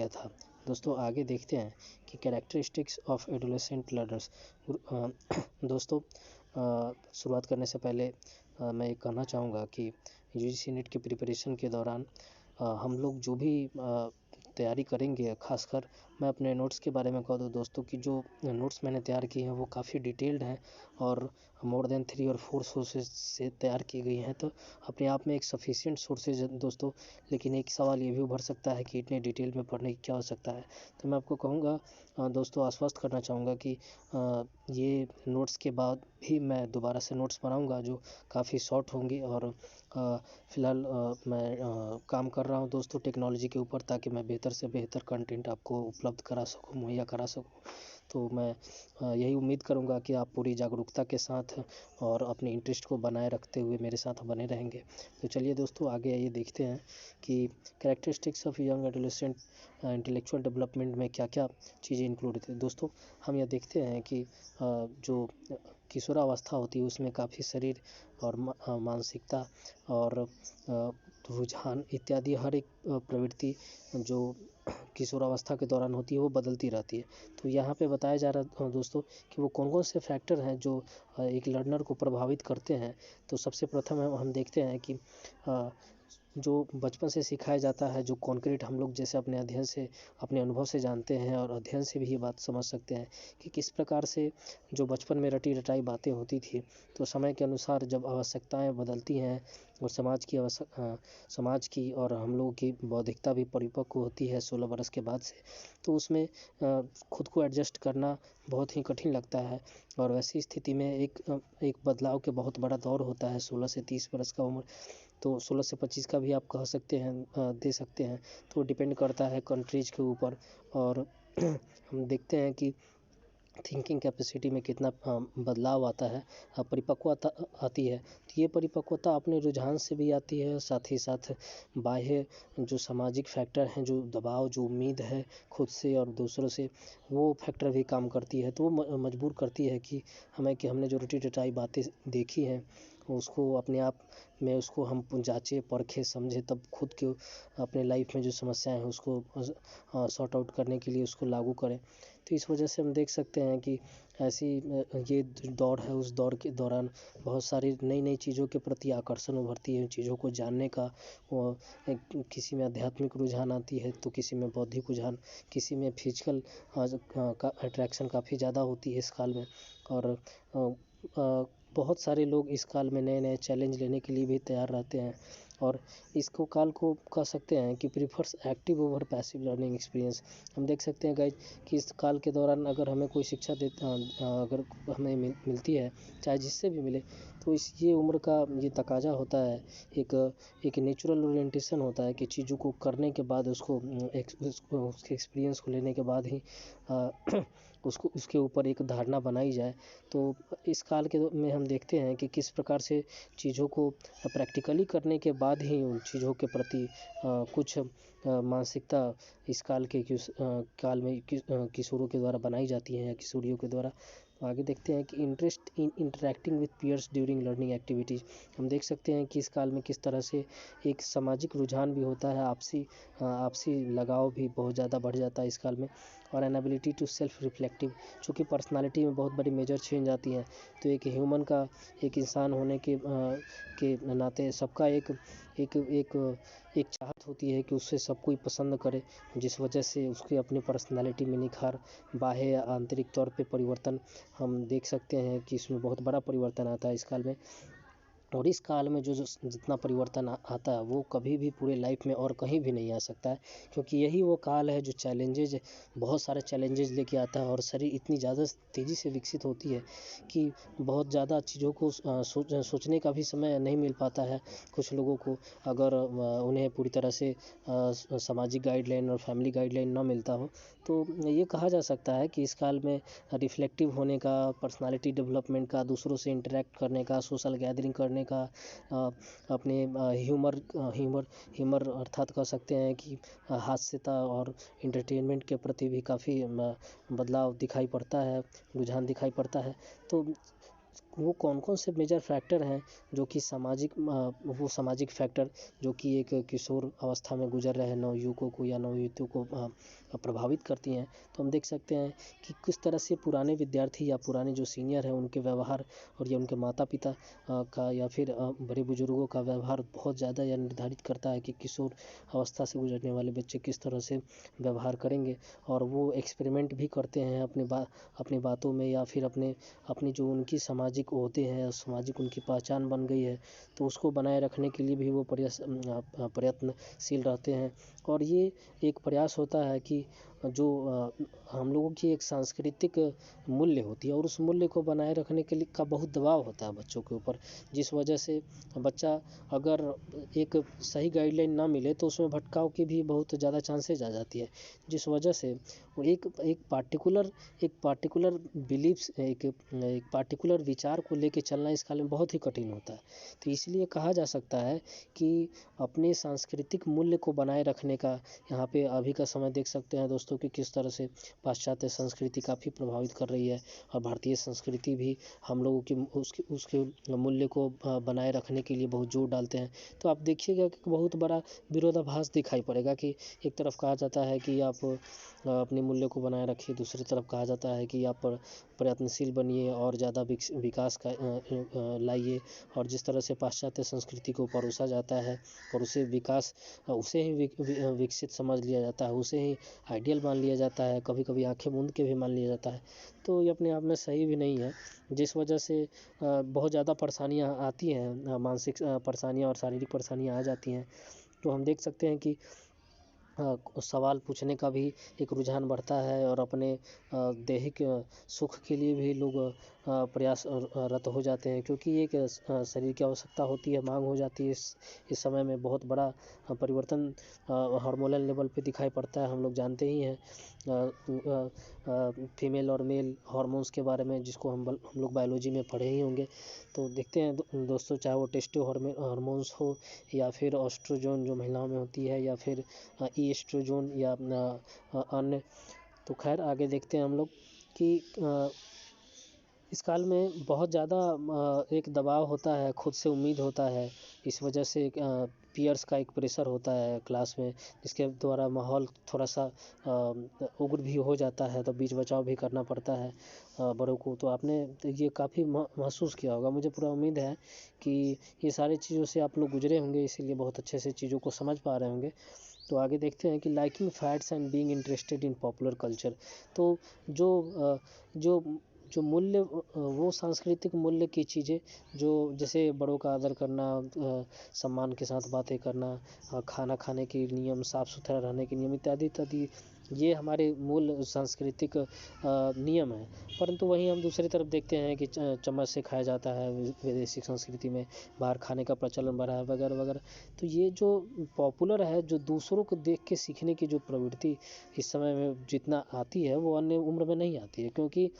गया था। दोस्तों आगे देखते हैं कि कैरेक्टरिस्टिक्स ऑफ एडोलेसेंट लर्नर्स। दोस्तों शुरुआत करने से पहले मैं ये कहना चाहूँगा कि यूजीसी नेट की प्रिपरेशन के दौरान हम लोग जो भी तैयारी करेंगे, खासकर मैं अपने नोट्स के बारे में कह दूँ दोस्तों कि जो नोट्स मैंने तैयार किए हैं वो काफ़ी डिटेल्ड हैं और मोर देन 3 और 4 सोर्सेज से तैयार की गई हैं, तो अपने आप में एक सफिशिएंट सोर्सेज है दोस्तों। लेकिन एक सवाल ये भी उभर सकता है कि इतने डिटेल में पढ़ने की क्या आवश्यकता है। तो मैं आपको कहूँगा दोस्तों, आश्वस्त करना चाहूँगा कि ये नोट्स के बाद भी मैं दोबारा से नोट्स बनाऊँगा जो काफ़ी शॉर्ट होंगी और फ़िलहाल मैं काम कर रहा हूँ दोस्तों टेक्नोलॉजी के ऊपर, ताकि मैं बेहतर से बेहतर कंटेंट आपको उपलब्ध करा सकूँ, मुहैया करा सकूँ। तो मैं यही उम्मीद करूँगा कि आप पूरी जागरूकता के साथ और अपने इंटरेस्ट को बनाए रखते हुए मेरे साथ बने रहेंगे। तो चलिए दोस्तों आगे आइए देखते हैं कि characteristics of young adolescent intellectual development में क्या-क्या चीज़ें इंक्लूड होती हैं। दोस्तों हम यह देखते हैं कि जो किशोरावस्था होती है उसमें काफ़ी शरीर और मानसिकता और रुझान इत्यादि हर एक प्रवृत्ति जो किशोरावस्था के दौरान होती है वो बदलती रहती है। तो यहाँ पे बताया जा रहा दोस्तों कि वो कौन-कौन से फैक्टर हैं जो एक लर्नर को प्रभावित करते हैं। तो सबसे प्रथम हम देखते हैं कि जो बचपन से सिखाया जाता है, जो कॉन्क्रीट हम लोग जैसे अपने अध्ययन से, अपने अनुभव से जानते हैं और अध्ययन से भी ये बात समझ सकते हैं कि किस प्रकार से जो बचपन में रटी-रटाई बातें होती थी, तो समय के अनुसार जब आवश्यकताएँ बदलती हैं और समाज की और हम लोगों की बौद्धिकता भी परिपक्व होती है 16 बरस के बाद से, तो उसमें खुद को एडजस्ट करना बहुत ही कठिन लगता है। और वैसी स्थिति में एक बदलाव के बहुत बड़ा दौर होता है 16 से 30 बरस का उम्र, तो 16 से 25 का भी आप कह सकते हैं, दे सकते हैं। तो डिपेंड करता है कंट्रीज़ के ऊपर और हम देखते हैं कि थिंकिंग कैपेसिटी में कितना बदलाव आता है, परिपक्वता आती है। तो ये परिपक्वता अपने रुझान से भी आती है, साथ ही साथ बाह्य जो सामाजिक फैक्टर हैं, जो दबाव, जो उम्मीद है खुद से और दूसरों से, वो फैक्टर भी काम करती है। तो वो मजबूर करती है कि हमने जो रटी-रटाई बातें देखी हैं, उसको अपने आप में उसको हम जाँचे, परखें, समझें, तब खुद के अपने लाइफ में जो समस्याएँ हैं उसको सॉर्ट आउट करने के लिए उसको लागू करें। तो इस वजह से हम देख सकते हैं कि ऐसी ये दौर है, उस दौर के दौरान बहुत सारी नई-नई चीज़ों के प्रति आकर्षण उभरती है, चीज़ों को जानने का किसी में आध्यात्मिक रुझान आती है, तो किसी में बौद्धिक रुझान, किसी में फिजिकल का अट्रैक्शन काफ़ी ज़्यादा होती है इस काल में। और बहुत सारे लोग इस काल में नए-नए चैलेंज लेने के लिए भी तैयार रहते हैं और इसको काल को कह सकते हैं कि prefers active over passive learning experience. हम देख सकते हैं गाइस कि इस काल के दौरान अगर हमें कोई शिक्षा अगर हमें मिलती है, चाहे जिससे भी मिले, तो ये उम्र का ये तकाज़ा होता है, एक नेचुरल ओरिएंटेशन होता है कि चीज़ों को करने के बाद उसके एक्सपीरियंस को लेने के बाद ही उसके ऊपर एक धारणा बनाई जाए। तो इस काल में हम देखते हैं कि किस प्रकार से चीज़ों को प्रैक्टिकली करने के बाद ही उन चीज़ों के प्रति कुछ मानसिकता इस काल में किशोरों के द्वारा बनाई जाती हैं या किशोरियों के द्वारा। तो आगे देखते हैं कि interest in interacting with peers during learning activities. हम देख सकते हैं कि इस काल में किस तरह से एक सामाजिक रुझान भी होता है, आपसी लगाव भी बहुत ज़्यादा बढ़ जाता है इस काल में। और एबिलिटी टू सेल्फ रिफ्लेक्टिव, चूँकि पर्सनालिटी में बहुत बड़ी मेजर चेंज आती है, तो एक इंसान होने के नाते सबका एक चाहत होती है कि उससे सब कोई पसंद करे, जिस वजह से उसकी अपनी पर्सनालिटी में निखार, बाह्य या आंतरिक तौर पे परिवर्तन हम देख सकते हैं कि इसमें बहुत बड़ा परिवर्तन आता है इस काल में। और इस काल में जो जितना परिवर्तन आता है वो कभी भी पूरे लाइफ में और कहीं भी नहीं आ सकता है, क्योंकि यही वो काल है जो बहुत सारे चैलेंजेज लेके आता है और शरीर इतनी ज़्यादा तेज़ी से विकसित होती है कि बहुत ज़्यादा चीज़ों को सोचने का भी समय नहीं मिल पाता है कुछ लोगों को, अगर उन्हें पूरी तरह से सामाजिक गाइडलाइन और फैमिली गाइडलाइन ना मिलता हो। तो ये कहा जा सकता है कि इस काल में रिफ्लेक्टिव होने का, पर्सनालिटी डेवलपमेंट का, दूसरों से इंटरैक्ट करने का, सोशल गैदरिंग करने का, अपने ह्यूमर अर्थात कह सकते हैं कि हास्यता और एंटरटेनमेंट के प्रति भी काफ़ी बदलाव दिखाई पड़ता है, रुझान दिखाई पड़ता है। तो वो कौन कौन से मेजर फैक्टर हैं जो कि वो सामाजिक फैक्टर जो कि एक किशोर अवस्था में गुजर रहे नवयुवकों को या नवयुवतियों को प्रभावित करती हैं। तो हम देख सकते हैं कि किस तरह से पुराने विद्यार्थी या पुराने जो सीनियर हैं उनके व्यवहार और या उनके माता पिता का या फिर बड़े बुजुर्गों का व्यवहार बहुत ज़्यादा यह निर्धारित करता है कि किशोर अवस्था से गुजरने वाले बच्चे किस तरह से व्यवहार करेंगे। और वो एक्सपेरिमेंट भी करते हैं अपनी बातों में या फिर अपनी जो उनकी सामाजिक ओहदे हैं, सामाजिक उनकी पहचान बन गई है, तो उसको बनाए रखने के लिए भी वो प्रयत्नशील रहते हैं। और ये एक प्रयास होता है कि जो हम लोगों की एक सांस्कृतिक मूल्य होती है और उस मूल्य को बनाए रखने के लिए का बहुत दबाव होता है बच्चों के ऊपर, जिस वजह से बच्चा अगर एक सही गाइडलाइन ना मिले तो उसमें भटकाव की भी बहुत ज़्यादा चांसेज आ जाती है, जिस वजह से वो एक पार्टिकुलर बिलीफ्स एक पार्टिकुलर विचार को लेके चलना इस काल में बहुत ही कठिन होता है। तो इसलिए कहा जा सकता है कि अपने सांस्कृतिक मूल्य को बनाए रखने का यहाँ पे अभी का समय देख सकते हैं दोस्तों कि किस तरह से पाश्चात्य संस्कृति काफ़ी प्रभावित कर रही है और भारतीय संस्कृति भी हम लोगों की उसके मूल्य को बनाए रखने के लिए बहुत जोर डालते हैं। तो आप देखिएगा कि बहुत बड़ा विरोधाभास दिखाई पड़ेगा कि एक तरफ कहा जाता है कि आप अपने मूल्य को बनाए रखिए, दूसरी तरफ कहा जाता है कि आप प्रयत्नशील बनिए और ज़्यादा विकास का लाइए। और जिस तरह से पाश्चात्य संस्कृति को परोसा जाता है और उसे ही विकसित समझ लिया जाता है, उसे ही आइडियल मान लिया जाता है, कभी कभी आंखें मूंद के भी मान लिया जाता है, तो ये अपने आप में सही भी नहीं है, जिस वजह से बहुत ज़्यादा परेशानियाँ आती हैं, मानसिक परेशानियाँ और शारीरिक परेशानियाँ आ जाती हैं। तो हम देख सकते हैं कि सवाल पूछने का भी एक रुझान बढ़ता है और अपने दैहिक सुख के लिए भी लोग प्रयासरत हो जाते हैं, क्योंकि एक शरीर की आवश्यकता होती है, मांग हो जाती है। इस समय में बहुत बड़ा परिवर्तन हार्मोनल लेवल पे दिखाई पड़ता है। हम लोग जानते ही हैं फीमेल और मेल हार्मोन्स के बारे में, जिसको हम लोग बायोलॉजी में पढ़े ही होंगे। तो देखते हैं दोस्तों, चाहे वो टेस्टो हार्मोन्स हो या फिर ऑस्ट्रोजोन जो महिलाओं में होती है या फिर ईस्ट्रोजोन या अन्य। तो खैर आगे देखते हैं हम लोग कि इस काल में बहुत ज़्यादा एक दबाव होता है, खुद से उम्मीद होता है, इस वजह से पीयर्स का एक प्रेशर होता है क्लास में, जिसके द्वारा माहौल थोड़ा सा उग्र भी हो जाता है, तो बीच बचाव भी करना पड़ता है बड़ों को। तो आपने ये काफ़ी महसूस किया होगा, मुझे पूरा उम्मीद है कि ये सारी चीज़ों से आप लोग गुजरे होंगे, इसीलिए बहुत अच्छे से चीज़ों को समझ पा रहे होंगे। तो आगे देखते हैं कि liking fats and being interested in popular culture. तो जो जो मूल्य वो सांस्कृतिक मूल्य की चीज़ें जो जैसे बड़ों का आदर करना, सम्मान के साथ बातें करना, खाना खाने के नियम, साफ सुथरा रहने के नियम इत्यादि इत्यादि, ये हमारे मूल सांस्कृतिक नियम हैं। परंतु वहीं हम दूसरी तरफ देखते हैं कि चम्मच से खाया जाता है विदेशी संस्कृति में, बाहर खाने का प्रचलन बढ़ा है वगैरह वगैरह। तो ये जो पॉपुलर है, जो दूसरों को देख के सीखने की जो प्रवृत्ति इस समय में जितना आती है वो अन्य उम्र में नहीं आती है, क्योंकि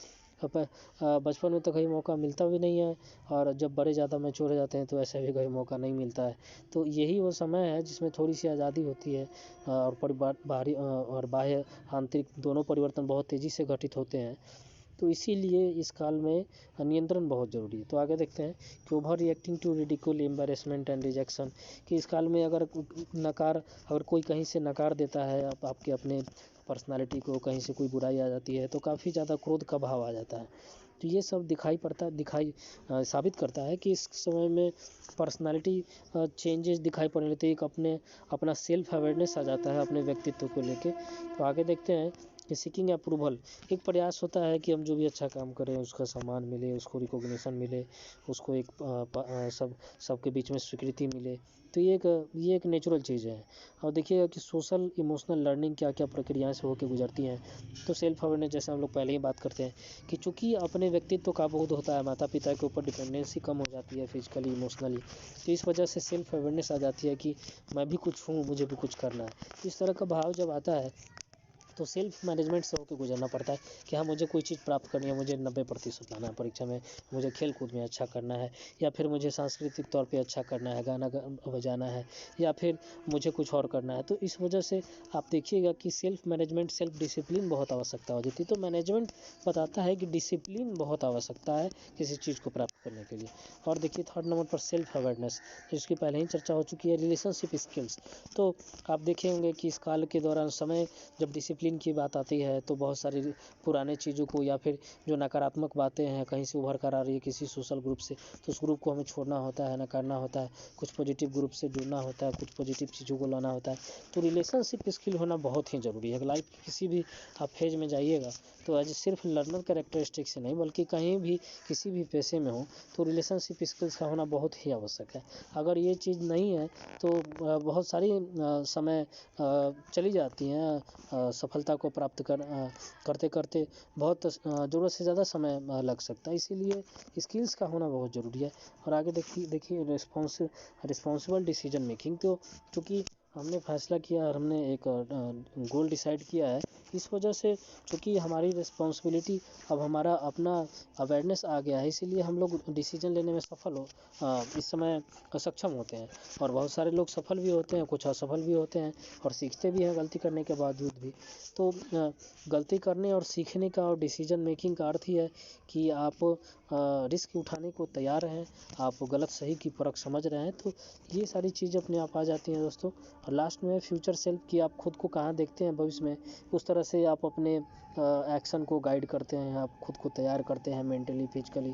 बचपन में तो कहीं मौका मिलता भी नहीं है और जब बड़े ज़्यादा मैच्योर हो जाते हैं तो ऐसे भी कहीं मौका नहीं मिलता है। तो यही वो समय है जिसमें थोड़ी सी आज़ादी होती है और बाहरी और बाह्य आंतरिक दोनों परिवर्तन बहुत तेज़ी से घटित होते हैं। तो इसीलिए इस काल में नियंत्रण बहुत ज़रूरी है। तो आगे देखते हैं कि overreacting to ridicule, embarrassment and rejection, कि इस काल में अगर कोई कहीं से नकार देता है आपके अपने पर्सनालिटी को, कहीं से कोई बुराई आ जाती है तो काफ़ी ज़्यादा क्रोध का भाव आ जाता है। तो ये सब साबित करता है कि इस समय में पर्सनालिटी चेंजेस दिखाई पड़ने लगते हैं, अपना सेल्फ अवेयरनेस आ जाता है अपने व्यक्तित्व को लेके। तो आगे देखते हैं कि सीकिंग अप्रूवल, एक प्रयास होता है कि हम जो भी अच्छा काम करें उसका सम्मान मिले, उसको रिकॉग्निशन मिले, उसको सबके बीच में स्वीकृति मिले। तो ये एक नेचुरल चीज़ है। और देखिएगा कि सोशल इमोशनल लर्निंग क्या क्या प्रक्रियाएं से होकर गुजरती हैं। तो सेल्फ अवेयरनेस, जैसे हम लोग पहले ही बात करते हैं कि चूँकि अपने व्यक्तित्व का बोध होता है, माता पिता के ऊपर डिपेंडेंसी कम हो जाती है फिजिकली इमोशनली, तो इस वजह से सेल्फ अवेयरनेस आ जाती है कि मैं भी कुछ हूँ, मुझे भी कुछ करना है। इस तरह का भाव जब आता है तो सेल्फ मैनेजमेंट से होकर गुजरना पड़ता है कि हाँ मुझे कोई चीज़ प्राप्त करनी है, मुझे 90% लाना है परीक्षा में, मुझे खेल कूद में अच्छा करना है, या फिर मुझे सांस्कृतिक तौर पे अच्छा करना है, गाना बजाना है, या फिर मुझे कुछ और करना है। तो इस वजह से आप देखिएगा कि सेल्फ मैनेजमेंट, सेल्फ डिसिप्लिन बहुत आवश्यकता हो जाती है। तो मैनेजमेंट बताता है कि डिसिप्लिन बहुत आवश्यकता है किसी चीज़ को प्राप्त करने के लिए। और देखिए थर्ड नंबर पर सेल्फ अवेयरनेस, जिसकी पहले ही चर्चा हो चुकी है, रिलेशनशिप स्किल्स। तो आप देखे होंगे कि इस काल के दौरान समय जब डिसिप्लिन की बात आती है तो बहुत सारी पुराने चीज़ों को या फिर जो नकारात्मक बातें हैं कहीं से उभर कर आ रही है किसी सोशल ग्रुप से, तो उस ग्रुप को हमें छोड़ना होता है, नकारना होता है, कुछ पॉजिटिव ग्रुप से जुड़ना होता है, कुछ पॉजिटिव चीज़ों को लाना होता है। तो रिलेशनशिप स्किल होना बहुत ही ज़रूरी है। लाइफ किसी भी आप फेज में जाइएगा तो एज सिर्फ लर्नर कैरेक्टरिस्टिक से नहीं बल्कि कहीं भी किसी भी पेशे में हो तो रिलेशनशिप स्किल्स का होना बहुत ही आवश्यक है। अगर ये चीज़ नहीं है तो बहुत सारी समय चली जाती हैं, सफलता को प्राप्त करते करते बहुत ज़रूरत से ज़्यादा समय लग सकता है। इसीलिए स्किल्स का होना बहुत ज़रूरी है। और आगे देखिए रिस्पॉन्सिबल डिसीजन मेकिंग। तो चूँकि हमने फैसला किया और हमने एक गोल डिसाइड किया है, इस वजह से चूँकि हमारी रिस्पॉन्सिबिलिटी, अब हमारा अपना अवेयरनेस आ गया है, इसीलिए हम लोग डिसीजन लेने में इस समय सक्षम होते हैं। और बहुत सारे लोग सफल भी होते हैं, कुछ असफल भी होते हैं और सीखते भी हैं गलती करने के बावजूद भी। तो गलती करने और सीखने का और डिसीजन मेकिंग का अर्थ ही है कि आप रिस्क उठाने को तैयार हैं, आप गलत सही की परख समझ रहे हैं। तो ये सारी चीज़ें अपने आप आ जाती हैं दोस्तों। और लास्ट में फ्यूचर सेल्फ की, आप खुद को कहाँ देखते हैं भविष्य में, उस तरह से आप अपने एक्शन को गाइड करते हैं, आप खुद को तैयार करते हैं मेंटली फिजिकली।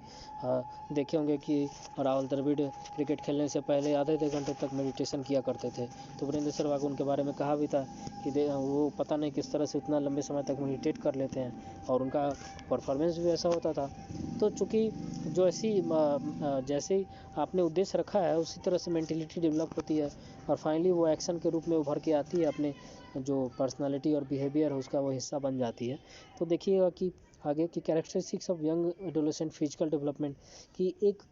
देखे होंगे कि राहुल द्रविड़ क्रिकेट खेलने से पहले आधे घंटे तक मेडिटेशन किया करते थे। तो वीरेंद्र सहवाग उनके बारे में कहा भी था कि वो पता नहीं किस तरह से उतना लंबे समय तक मेडिटेट कर लेते हैं और उनका परफॉर्मेंस भी ऐसा होता था। तो चूँकि जो जैसे आपने उद्देश्य रखा है उसी तरह से मेंटेलिटी डेवलप होती है और फाइनली वो एक्शन के रूप में उभर के आती है, अपने जो पर्सनालिटी और बिहेवियर है उसका वो हिस्सा बन जाती है। तो देखिएगा कि आगे की characteristics of young adolescent physical development की एक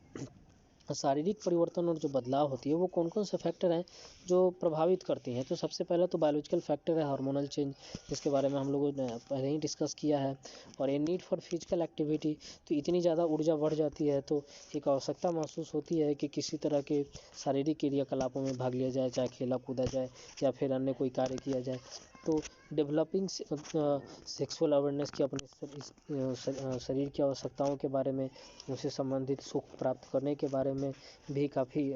शारीरिक परिवर्तन और जो बदलाव होती है वो कौन कौन से फैक्टर हैं जो प्रभावित करती हैं। तो सबसे पहला तो बायोलॉजिकल फैक्टर है हार्मोनल चेंज, जिसके बारे में हम लोगों ने पहले ही डिस्कस किया है। और ये नीड फॉर फिजिकल एक्टिविटी, तो इतनी ज़्यादा ऊर्जा बढ़ जाती है तो एक आवश्यकता महसूस होती है कि किसी तरह के शारीरिक क्रियाकलापों में भाग लिया जाए, चाहे खेला कूदा जाए या फिर अन्य कोई कार्य किया जाए। तो डेवलपिंग सेक्सुअल अवेयरनेस की, अपने शरीर की आवश्यकताओं के बारे में, उनसे संबंधित सुख प्राप्त करने के बारे में भी काफ़ी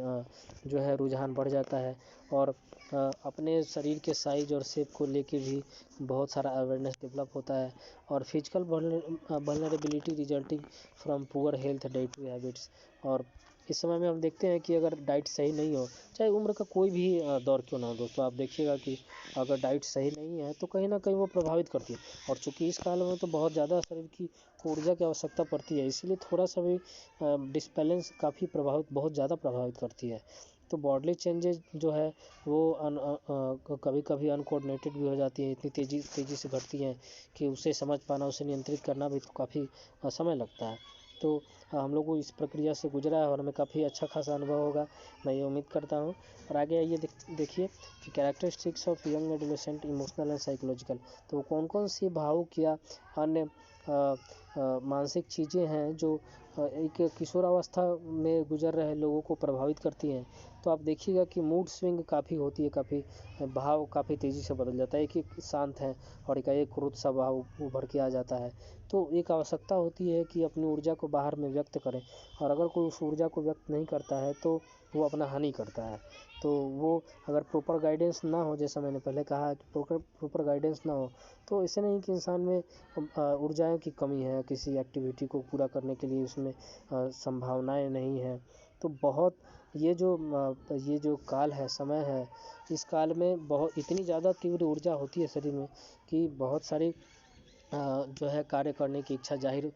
जो है रुझान बढ़ जाता है। और अपने शरीर के साइज और शेप को लेके भी बहुत सारा अवेयरनेस डेवलप होता है। और physical vulnerability resulting from poor health dietary habits. और इस समय में हम देखते हैं कि अगर डाइट सही नहीं हो, चाहे उम्र का कोई भी दौर क्यों ना हो दोस्तों, आप देखिएगा कि अगर डाइट सही नहीं है तो कहीं ना कहीं वो प्रभावित करती है। और चूँकि इस काल में तो बहुत ज़्यादा शरीर की ऊर्जा की आवश्यकता पड़ती है, इसीलिए थोड़ा सा भी डिसबैलेंस काफ़ी बहुत ज़्यादा प्रभावित करती है। तो बॉडली चेंजेज जो है वो कभी कभी अनकोऑर्डिनेटेड भी हो जाती है, इतनी तेज़ी से घटती हैं कि उसे समझ पाना, उसे नियंत्रित करना भी काफ़ी समय लगता है। तो हम लोग को इस प्रक्रिया से गुजरा है और हमें काफ़ी अच्छा खासा अनुभव होगा, मैं ये उम्मीद करता हूँ। और आगे आइए देखिए कि characteristics of young adolescent emotional and psychological. तो कौन कौन सी भावुक या अन्य मानसिक चीज़ें हैं जो एक किशोरावस्था में गुजर रहे लोगों को प्रभावित करती हैं। तो आप देखिएगा कि मूड स्विंग काफ़ी होती है, काफ़ी भाव काफ़ी तेज़ी से बदल जाता है। एक शांत है और एक क्रोध सा भाव उभर के आ जाता है। तो एक आवश्यकता होती है कि अपनी ऊर्जा को बाहर में व्यक्त करें, और अगर कोई उस ऊर्जा को व्यक्त नहीं करता है तो वो अपना हानि करता है। तो वो अगर प्रॉपर गाइडेंस ना हो, जैसा मैंने पहले कहा कि प्रॉपर गाइडेंस ना हो, तो ऐसे नहीं कि इंसान में ऊर्जाओं की कमी है, किसी एक्टिविटी को पूरा करने के लिए उसमें संभावनाएं नहीं है। तो बहुत ये जो काल है, समय है, इस काल में बहुत इतनी ज़्यादा तीव्र ऊर्जा होती है शरीर में कि बहुत सारी जो है कार्य करने की इच्छा जाहिर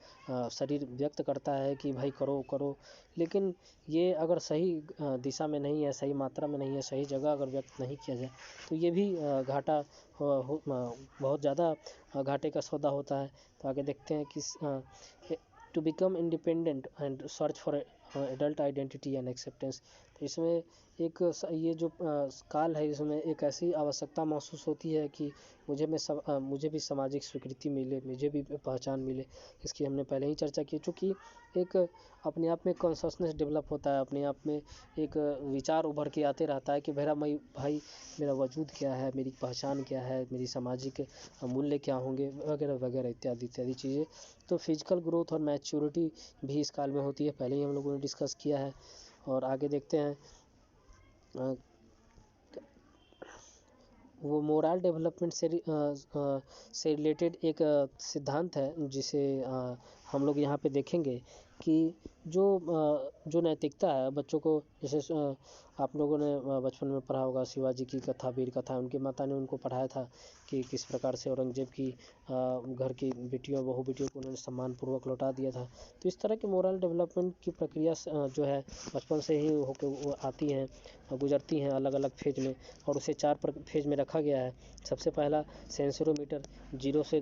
शरीर व्यक्त करता है कि भाई करो करो। लेकिन ये अगर सही दिशा में नहीं है, सही मात्रा में नहीं है, सही जगह अगर व्यक्त नहीं किया जाए तो ये भी घाटा बहुत ज़्यादा घाटे का सौदा होता है। तो आगे देखते हैं कि to become independent and search for adult identity and acceptance. तो इसमें ये जो काल है, इसमें एक ऐसी आवश्यकता महसूस होती है कि मुझे भी सामाजिक स्वीकृति मिले, मुझे भी पहचान मिले, इसकी हमने पहले ही चर्चा की। चूँकि एक अपने आप में कॉन्शसनेस डेवलप होता है, अपने आप में एक विचार उभर के आते रहता है कि भाई मेरा वजूद क्या है, मेरी पहचान क्या है, मेरी सामाजिक मूल्य क्या होंगे, वगैरह वगैरह इत्यादि इत्यादि चीज़ें। तो फिजिकल ग्रोथ और मैच्योरिटी भी इस काल में होती है, पहले ही हम लोगों ने डिस्कस किया है। और आगे देखते हैं, वो मोरल डेवलपमेंट से रिलेटेड एक सिद्धांत है, जिसे हम लोग यहाँ पे देखेंगे कि जो नैतिकता है बच्चों को, जैसे आप लोगों ने बचपन में पढ़ा होगा शिवाजी की कथा, वीर कथा, उनकी माता ने उनको पढ़ाया था कि किस प्रकार से औरंगजेब की घर की बेटियों, बहू बेटियों को उन्होंने सम्मानपूर्वक लौटा दिया था। तो इस तरह की मोरल डेवलपमेंट की प्रक्रिया जो है बचपन से ही होकर वो आती हैं, गुजरती हैं अलग अलग फेज में, और उसे 4 फेज में रखा गया है। सबसे पहला सेंसरोमीटर, 0 से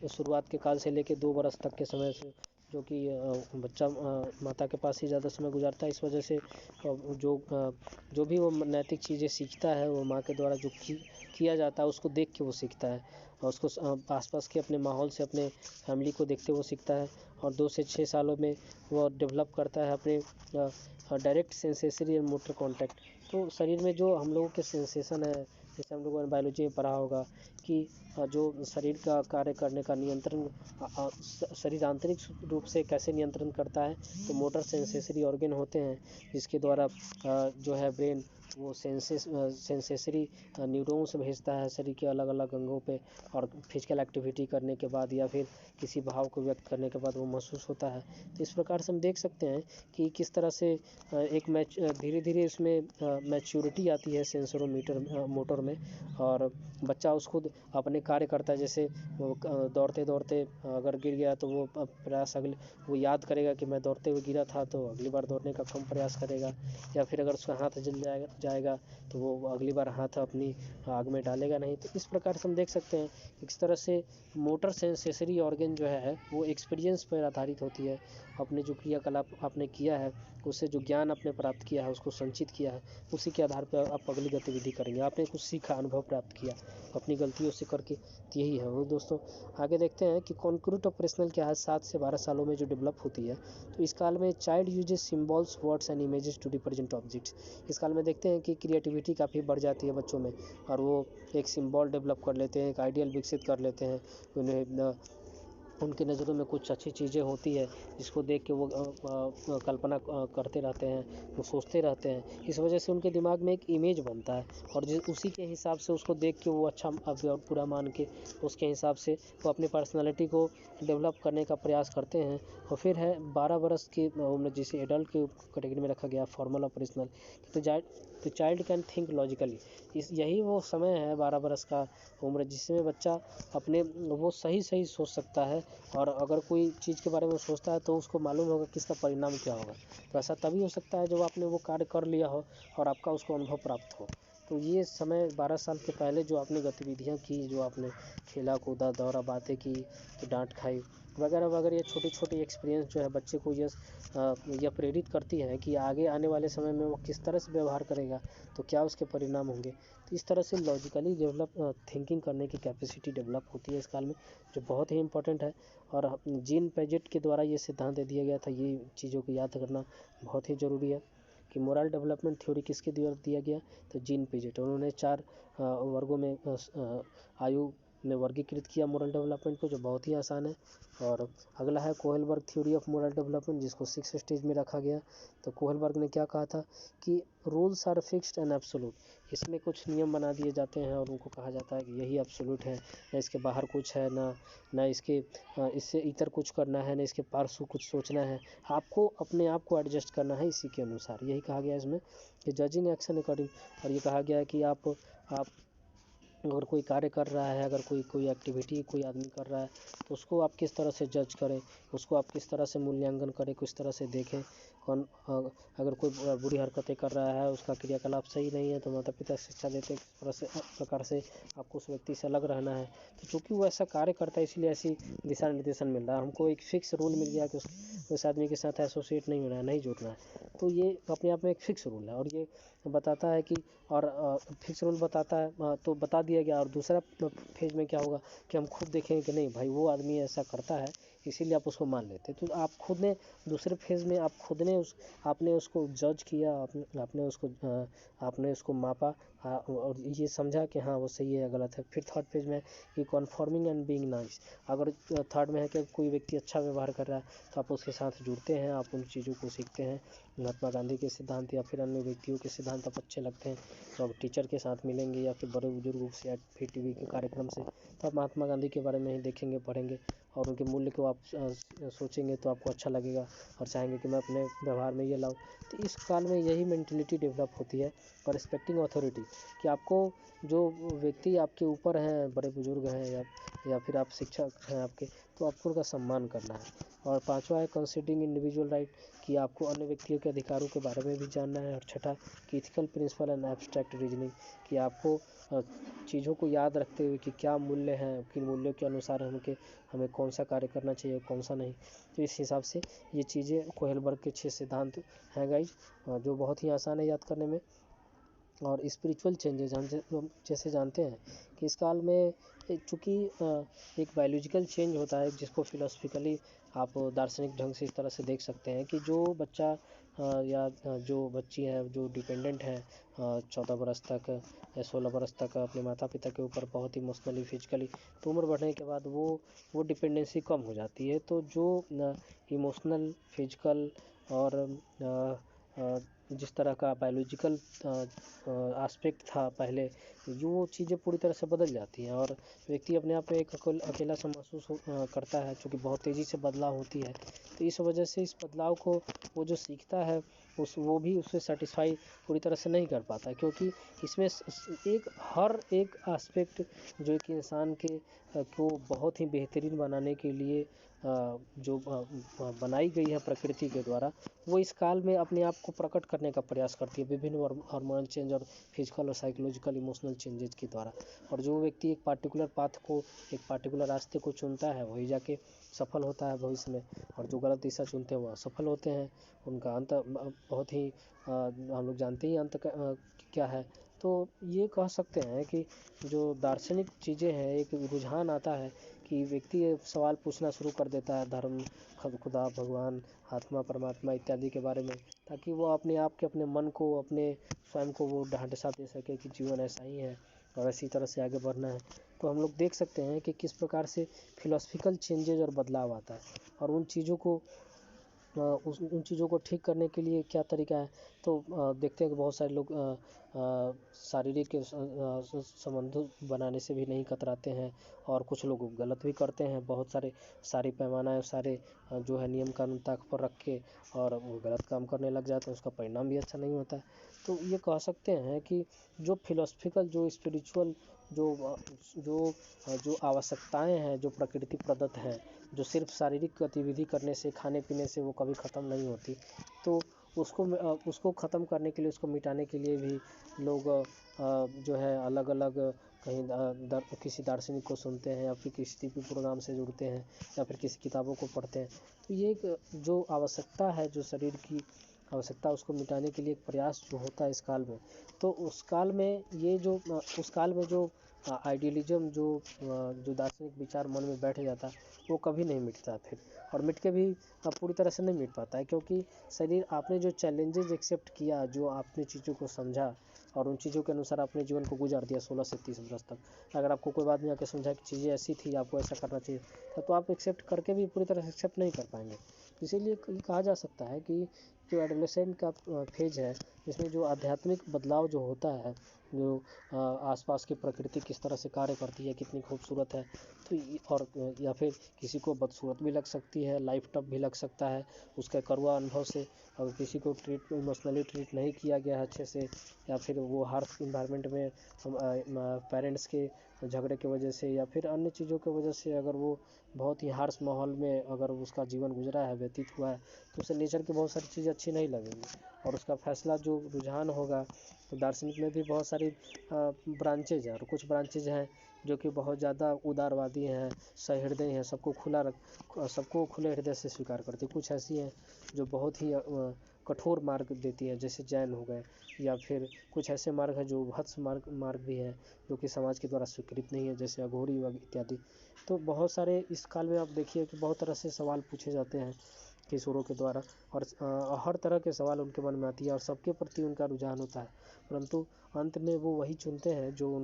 शुरुआत के काल से लेकर 2 बरस तक के समय से, जो कि बच्चा माता के पास ही ज़्यादा समय गुजारता है, इस वजह से जो भी वो नैतिक चीज़ें सीखता है वो माँ के द्वारा जो किया जाता है उसको देख के वो सीखता है, और उसको आसपास के अपने माहौल से, अपने फैमिली को देखते हुए सीखता है। और 2 से 6 सालों में वो डेवलप करता है अपने डायरेक्ट सेंसेसरी एंड मोटर कॉन्टैक्ट। तो शरीर में जो हम लोगों के सेंसेशन है, जैसे हम लोगों ने बायोलॉजी में पढ़ा होगा कि जो शरीर का कार्य करने का नियंत्रण शरीर आंतरिक रूप से कैसे नियंत्रण करता है, तो मोटर सेंसेसरी ऑर्गन होते हैं, जिसके द्वारा जो है ब्रेन वो सेंसेसरी न्यूरॉन्स भेजता है शरीर के अलग अलग अंगों पे, और फिजिकल एक्टिविटी करने के बाद या फिर किसी भाव को व्यक्त करने के बाद वो महसूस होता है। तो इस प्रकार से हम देख सकते हैं कि किस तरह से एक धीरे धीरे इसमें मैच्योरिटी आती है सेंसरोमीटर मोटर में, और बच्चा उसको अपने कार्य करता है। जैसे वो दौड़ते दौड़ते अगर गिर गया तो वो प्रयास वो याद करेगा कि मैं दौड़ते हुए गिरा था, तो अगली बार दौड़ने का कम प्रयास करेगा। या फिर अगर उसका हाथ जल जाएगा तो वो अगली बार हाथ अपनी आग में डालेगा नहीं। तो इस प्रकार से हम देख सकते हैं किस तरह से मोटर सेंसेसरी ऑर्गन जो है वो एक्सपीरियंस पर आधारित होती है। अपने जो क्रियाकलाप आपने किया है, उससे जो ज्ञान आपने प्राप्त किया है, उसको संचित किया है, उसी के आधार पर आप अगली गतिविधि करेंगे। आपने कुछ सीखा, अनुभव प्राप्त किया अपनी गलतियों से करके, तो यही है वो दोस्तों। आगे देखते हैं कि कॉन्क्रीट ऑपरेशनल क्या है, 7 से 12 सालों में जो डेवलप होती है। तो इस काल में child uses symbols, words and images to represent objects. इस काल में देखते हैं कि क्रिएटिविटी काफ़ी बढ़ जाती है बच्चों में, और वो एक सिम्बॉल डेवलप कर लेते हैं, एक आइडियल विकसित कर लेते हैं। उन्हें उनकी नज़रों में कुछ अच्छी चीज़ें होती है जिसको देख के वो कल्पना करते रहते हैं, वो सोचते रहते हैं। इस वजह से उनके दिमाग में एक इमेज बनता है, और उसी के हिसाब से उसको देख के वो अच्छा और बुरा मान के उसके हिसाब से वो अपनी पर्सनालिटी को डेवलप करने का प्रयास करते हैं। और फिर है 12 बरस की उम्र, जिसे एडल्ट की कैटेगरी में रखा गया, फॉर्मल ऑपरेशनल। तो चाइल्ड कैन थिंक लॉजिकली। यही वो समय है 12 बरस का उम्र, जिसमें बच्चा अपने वो सही सोच सकता है, और अगर कोई चीज़ के बारे में सोचता है तो उसको मालूम होगा कि इसका परिणाम क्या होगा। तो ऐसा तभी हो सकता है जब आपने वो कार्य कर लिया हो और आपका उसको अनुभव प्राप्त हो। तो ये समय 12 साल के पहले जो आपने गतिविधियाँ की, जो आपने खेला कूदा, दौड़ा, बातें की, तो डांट खाई वगैरह वगैरह, ये छोटी छोटी एक्सपीरियंस जो है बच्चे को यह प्रेरित करती है कि आगे आने वाले समय में वो किस तरह से व्यवहार करेगा, तो क्या उसके परिणाम होंगे। तो इस तरह से लॉजिकली डेवलप थिंकिंग करने की कैपेसिटी डेवलप होती है इस काल में, जो बहुत ही इंपॉर्टेंट है। और जीन पैजेट के द्वारा ये सिद्धांत दे दिया गया था, ये चीज़ों को याद करना बहुत ही ज़रूरी है कि मोरल डेवलपमेंट थ्योरी किसके द्वारा दिया गया, तो जीन पैजेट। उन्होंने 4 वर्गों में आयु में वर्गीकृत किया मोरल डेवलपमेंट को, जो बहुत ही आसान है। और अगला है कोहेलबर्ग थ्योरी ऑफ मोरल डेवलपमेंट, जिसको 6 स्टेज में रखा गया। तो कोहेलबर्ग ने क्या कहा था कि rules are fixed and absolute. इसमें कुछ नियम बना दिए जाते हैं और उनको कहा जाता है कि यही एब्सोल्यूट है, ना इसके बाहर कुछ है, ना इससे इतर कुछ करना है, ना इसके पार्श्व कुछ सोचना है। आपको अपने आप को एडजस्ट करना है इसी के अनुसार, यही कहा गया है इसमें कि जजिंग एक्शन अकॉर्डिंग। और ये कहा गया है कि आप अगर कोई कार्य कर रहा है, अगर कोई एक्टिविटी कोई आदमी कर रहा है, तो उसको आप किस तरह से जज करें, उसको आप किस तरह से मूल्यांकन करें, किस तरह से देखें, अगर कोई बुरी हरकतें कर रहा है, उसका क्रियाकलाप सही नहीं है, तो माता पिता शिक्षा देते हैं किस प्रकार से आपको उस व्यक्ति से अलग रहना है। तो चूँकि वो ऐसा कार्य करता है, इसलिए ऐसी दिशा निर्देशन मिल रहा है। हमको एक फिक्स रूल मिल गया कि उस आदमी के साथ एसोसिएट नहीं होना है, नहीं जुड़ना है। तो ये अपने आप में एक फिक्स रूल है, और ये बताता है कि और फिक्स रूल बताता है तो बता दिया गया। और दूसरा फेज में क्या होगा कि हम खुद देखेंगे कि नहीं भाई वो आदमी ऐसा करता है, इसीलिए आप उसको मान लेते। तो आप खुद ने दूसरे फेज में आप खुद ने आपने उसको जज किया, आपने उसको मापा, और ये समझा कि हाँ वो सही है या गलत है। फिर थर्ड पेज में कि कॉन्फॉर्मिंग एंड बीइंग नाइस। अगर थर्ड में है कि कोई व्यक्ति अच्छा व्यवहार कर रहा है, तो आप उसके साथ जुड़ते हैं, आप उन चीज़ों को सीखते हैं। महात्मा गांधी के सिद्धांत या फिर अन्य व्यक्तियों के सिद्धांत आप अच्छे लगते हैं, तो आप टीचर के साथ मिलेंगे या फिर बड़े बुजुर्गों से या फिर टीवी के कार्यक्रम से, तो आप महात्मा गांधी के बारे में ही देखेंगे, पढ़ेंगे, और उनके मूल्य को आप सोचेंगे, तो आपको अच्छा लगेगा और चाहेंगे कि मैं अपने व्यवहार में ये लाऊं। तो इस काल में यही मेंटेलिटी डेवलप होती है। और रिस्पेक्टिंग अथॉरिटी, कि आपको जो व्यक्ति आपके ऊपर हैं, बड़े बुजुर्ग हैं या फिर आप शिक्षक हैं आपके, तो आपको उनका सम्मान करना है। और पांचवा है कंसीडरिंग इंडिविजुअल राइट, कि आपको अन्य व्यक्तियों के अधिकारों के बारे में भी जानना है। और छठा कि ethical principle and abstract reasoning, कि आपको चीज़ों को याद रखते हुए कि क्या मूल्य हैं, किन मूल्यों के अनुसार हमें कौन सा कार्य करना चाहिए, कौन सा नहीं। तो इस हिसाब से ये चीज़ें कोहेलबर्ग के 6 सिद्धांत हैं गाइज, जो बहुत ही आसान है याद करने में। और स्पिरिचुअल चेंजेस हम जैसे जानते हैं कि इस काल में चूँकि एक बायोलॉजिकल चेंज होता है, जिसको फिलोसफिकली आप दार्शनिक ढंग से इस तरह से देख सकते हैं कि जो बच्चा या जो बच्ची है जो डिपेंडेंट है 14 बरस तक या 16 बरस तक अपने माता पिता के ऊपर बहुत इमोशनली फिजिकली, तो उम्र बढ़ने के बाद वो डिपेंडेंसी कम हो जाती है। तो जो इमोशनल फिजिकल और जिस तरह का बायोलॉजिकल एस्पेक्ट था पहले, वो चीज़ें पूरी तरह से बदल जाती हैं, और व्यक्ति अपने आप में एक अकेला सा महसूस करता है, क्योंकि बहुत तेज़ी से बदलाव होती है। तो इस वजह से इस बदलाव को वो जो सीखता है वो भी उससे सेटिस्फाई पूरी तरह से नहीं कर पाता, क्योंकि इसमें हर एक एस्पेक्ट जो एक इंसान के को बहुत ही बेहतरीन बनाने के लिए जो बनाई गई है प्रकृति के द्वारा, वो इस काल में अपने आप को प्रकट करने का प्रयास करती है विभिन्न हार्मोनल चेंज और फिजिकल और साइकोलॉजिकल इमोशनल चेंजेस के द्वारा। और जो व्यक्ति एक पार्टिकुलर पाथ को, एक पार्टिकुलर रास्ते को चुनता है, वही जाके सफल होता है भविष्य में, और जो गलत दिशा चुनते हैं वो असफल होते हैं। उनका अंत बहुत ही हम लोग जानते ही अंत क्या है। तो ये कह सकते हैं कि जो दार्शनिक चीज़ें हैं, एक रुझान आता है कि व्यक्ति सवाल पूछना शुरू कर देता है धर्म, खुदा, भगवान, आत्मा, परमात्मा इत्यादि के बारे में, ताकि वो अपने आप के अपने मन को, अपने स्वयं को वो ढांढसा दे सके कि जीवन ऐसा ही है और इसी तरह से आगे बढ़ना है। तो हम लोग देख सकते हैं कि किस प्रकार से फिलोसफिकल चेंजेज और बदलाव आता है, और उन चीज़ों को ठीक करने के लिए क्या तरीका है। तो देखते हैं कि बहुत सारे लोग शारीरिक संबंध बनाने से भी नहीं कतराते हैं, और कुछ लोग गलत भी करते हैं। बहुत सारी पैमाना सारे जो है नियम कानून ताक पर रख के और वो गलत काम करने लग जाते हैं, उसका परिणाम भी अच्छा नहीं होता है। तो ये कह सकते हैं कि जो फिलोसफिकल, जो स्पिरिचुअल, जो जो जो आवश्यकताएं हैं जो प्रकृति प्रदत्त हैं, जो सिर्फ शारीरिक गतिविधि करने से, खाने पीने से वो कभी ख़त्म नहीं होती, तो उसको ख़त्म करने के लिए, उसको मिटाने के लिए भी लोग जो है अलग अलग कहीं किसी दार्शनिक को सुनते हैं, या फिर किसी टीवी प्रोग्राम से जुड़ते हैं, या फिर किसी किताबों को पढ़ते हैं। तो ये एक जो आवश्यकता है, जो शरीर की आवश्यकता, उसको मिटाने के लिए एक प्रयास जो होता है इस काल में। तो उस काल में जो आइडियलिज्म, जो दार्शनिक विचार मन में बैठ जाता है, वो कभी नहीं मिटता फिर, और मिट के भी पूरी तरह से नहीं मिट पाता है, क्योंकि शरीर, आपने जो चैलेंजेस एक्सेप्ट किया, जो आपने चीज़ों को समझा और उन चीज़ों के अनुसार अपने जीवन को गुजार दिया 16 से 30 वर्ष तक। अगर आपको कोई बात नहीं आके समझा कि चीज़ें ऐसी थी, आपको ऐसा करना चाहिए, तो आप एक्सेप्ट करके भी पूरी तरह से एक्सेप्ट नहीं कर पाएंगे। इसीलिए कहा जा सकता है कि जो एडोलेसेंट का फेज है, इसमें जो आध्यात्मिक बदलाव जो होता है, जो आसपास की प्रकृति किस तरह से कार्य करती है, कितनी खूबसूरत है, तो और या फिर किसी को बदसूरत भी लग सकती है, लाइफ टफ भी लग सकता है, उसके कड़वा अनुभव से अगर किसी को इमोशनली ट्रीट नहीं किया गया है अच्छे से, या फिर वो हार्श इन्वायरमेंट में हम पेरेंट्स के झगड़े की वजह से या फिर अन्य चीज़ों की वजह से अगर वो बहुत ही हार्श माहौल में अगर उसका जीवन गुजरा है, व्यतीत हुआ है, तो उसे नेचर की बहुत सारी चीज़ें अच्छी नहीं लगेंगी और उसका फैसला जो रुझान होगा। तो दार्शनिक में भी बहुत सारी ब्रांचेज हैं और कुछ ब्रांचेज हैं जो कि बहुत ज़्यादा उदारवादी हैं, सहृदय हैं, सबको खुले हृदय से स्वीकार करती। कुछ ऐसी हैं जो बहुत ही कठोर मार्ग देती है, जैसे जैन हो गए, या फिर कुछ ऐसे मार्ग हैं जो भत्स मार्ग भी है जो कि समाज के द्वारा स्वीकृत नहीं है, जैसे अघोरी इत्यादि। तो बहुत सारे इस काल में आप देखिए कि बहुत तरह से सवाल पूछे जाते हैं किशोरों के द्वारा, और हर तरह के सवाल उनके मन में आती है और सबके प्रति उनका रुझान होता है, परंतु अंत में वो वही चुनते हैं जो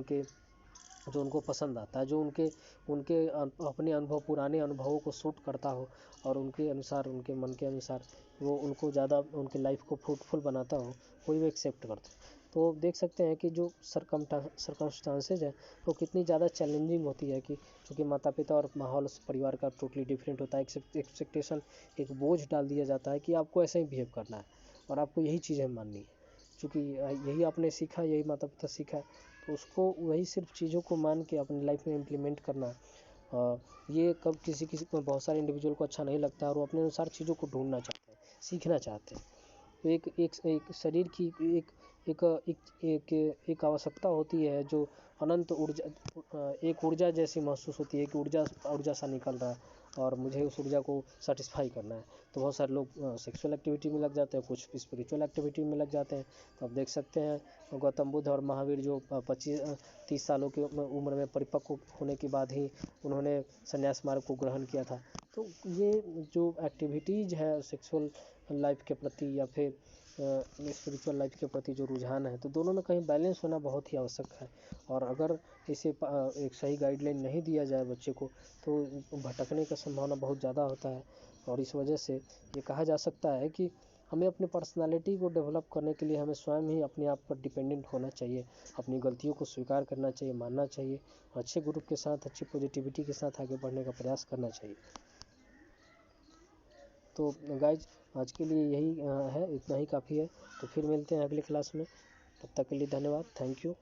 उनको पसंद आता है, जो उनके अपने अनुभव, पुराने अनुभवों को सूट करता हो और उनके अनुसार, उनके मन के अनुसार वो उनको ज़्यादा उनके लाइफ को फ्रूटफुल बनाता हो, कोई भी एक्सेप्ट करता है। तो देख सकते हैं कि जो सरकमस्टांसेज है वो कितनी ज़्यादा चैलेंजिंग होती है कि चूँकि माता पिता और माहौल परिवार का टोटली डिफरेंट होता है। एक्सपेक्टेशन, एक बोझ डाल दिया जाता है कि आपको ऐसे ही बिहेव करना है और आपको यही चीज़ें माननी है, चूँकि यही आपने सीखा, यही माता पिता सीखा है, तो उसको वही सिर्फ चीज़ों को मान के अपनी लाइफ में इम्प्लीमेंट करना। ये कब किसी किसी को, बहुत सारे इंडिविजुअल को अच्छा नहीं लगता और वो अपने अनुसार चीज़ों को ढूंढना चाहते हैं, सीखना चाहते हैं। तो एक शरीर की एक एक एक एक आवश्यकता होती है जो अनंत ऊर्जा, एक ऊर्जा जैसी महसूस होती है कि ऊर्जा ऊर्जा सा निकल रहा है और मुझे उस ऊर्जा को सेटिस्फाई करना है। तो बहुत सारे लोग सेक्सुअल एक्टिविटी में लग जाते हैं, कुछ स्पिरिचुअल एक्टिविटी में लग जाते हैं। तो आप देख सकते हैं गौतम बुद्ध और महावीर जो 25-30 सालों की उम्र में परिपक्व होने के बाद ही उन्होंने संन्यास मार्ग को ग्रहण किया था। तो ये जो एक्टिविटीज़ है सेक्सुअल लाइफ के प्रति या फिर स्पिरिचुअल लाइफ के प्रति जो रुझान है, तो दोनों में कहीं बैलेंस होना बहुत ही आवश्यक है। और अगर इसे एक सही गाइडलाइन नहीं दिया जाए बच्चे को, तो भटकने का संभावना बहुत ज़्यादा होता है। और इस वजह से ये कहा जा सकता है कि हमें अपनी पर्सनालिटी को डेवलप करने के लिए हमें स्वयं ही अपने आप पर डिपेंडेंट होना चाहिए, अपनी गलतियों को स्वीकार करना चाहिए, मानना चाहिए, अच्छे ग्रुप के साथ, अच्छी पॉजिटिविटी के साथ आगे बढ़ने का प्रयास करना चाहिए। तो गाइज आज के लिए यही है, इतना ही काफ़ी है। तो फिर मिलते हैं अगली क्लास में, तब तक के लिए धन्यवाद, थैंक यू।